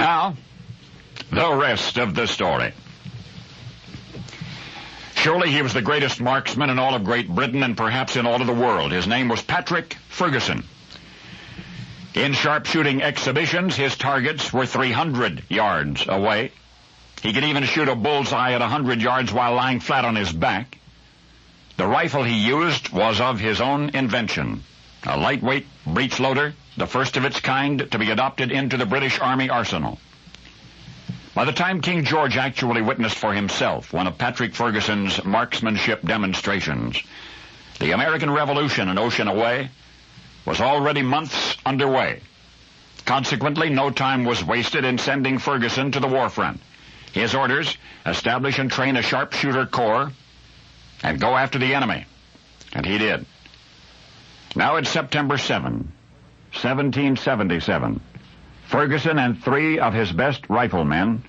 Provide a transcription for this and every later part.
Now, the rest of the story. Surely he was the greatest marksman in all of Great Britain and perhaps in all of the world. His name was Patrick Ferguson. In sharpshooting exhibitions, his targets were 300 yards away. He could even shoot a bullseye at 100 yards while lying flat on his back. The rifle he used was of his own invention, a lightweight breech loader, the first of its kind to be adopted into the British Army arsenal. By the time King George actually witnessed for himself one of Patrick Ferguson's marksmanship demonstrations, the American Revolution an ocean away was already months underway. Consequently, no time was wasted in sending Ferguson to the war front. His orders, establish and train a sharpshooter corps and go after the enemy. And he did. Now it's September 7, 1777. Ferguson and 3 of his best riflemen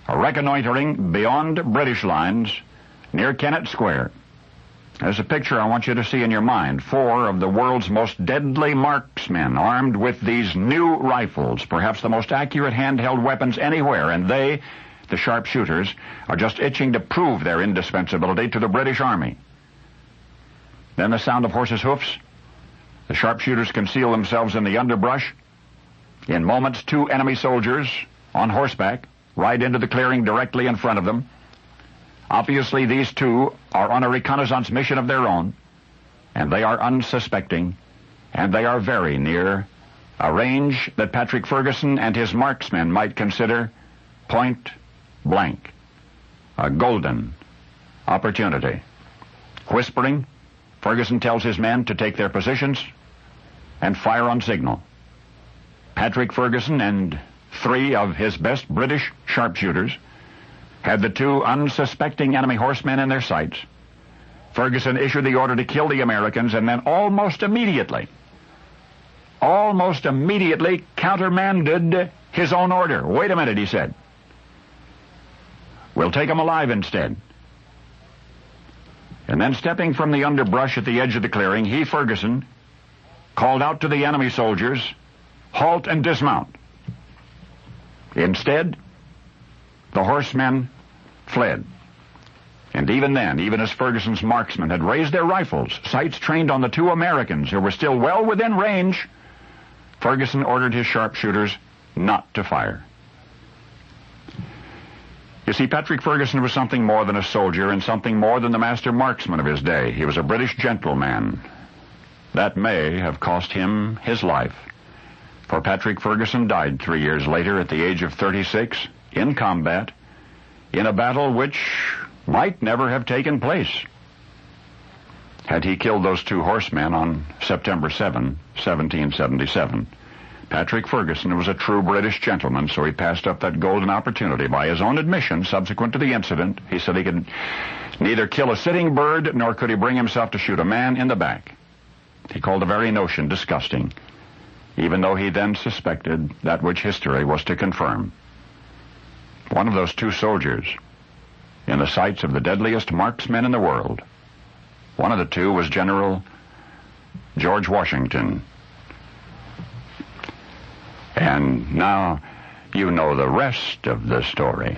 are reconnoitering beyond British lines near Kennett Square. There's a picture I want you to see in your mind. 4 of the world's most deadly marksmen armed with these new rifles, perhaps the most accurate handheld weapons anywhere, and they, the sharpshooters, are just itching to prove their indispensability to the British Army. Then the sound of horses' hoofs. The sharpshooters conceal themselves in the underbrush. In moments, 2 enemy soldiers on horseback ride into the clearing directly in front of them. Obviously, these 2 are on a reconnaissance mission of their own, and they are unsuspecting, and they are very near a range that Patrick Ferguson and his marksmen might consider point blank, a golden opportunity. Whispering, Ferguson tells his men to take their positions and fire on signal. Patrick Ferguson and 3 of his best British sharpshooters had the 2 unsuspecting enemy horsemen in their sights. Ferguson issued the order to kill the Americans, and then almost immediately countermanded his own order. Wait a minute, he said. We'll take them alive instead. And then stepping from the underbrush at the edge of the clearing, he, Ferguson, called out to the enemy soldiers, halt and dismount. Instead, the horsemen fled. And even then, even as Ferguson's marksmen had raised their rifles, sights trained on the 2 Americans who were still well within range, Ferguson ordered his sharpshooters not to fire. You see, Patrick Ferguson was something more than a soldier and something more than the master marksman of his day. He was a British gentleman. That may have cost him his life, for Patrick Ferguson died 3 years later at the age of 36 in combat in a battle which might never have taken place had he killed those 2 horsemen on September 7, 1777. Patrick Ferguson was a true British gentleman, so he passed up that golden opportunity. By his own admission, subsequent to the incident, he said he could neither kill a sitting bird nor could he bring himself to shoot a man in the back. He called the very notion disgusting, even though he then suspected that which history was to confirm. One of those 2 soldiers, in the sights of the deadliest marksmen in the world, one of the 2 was General George Washington. And now you know the rest of the story.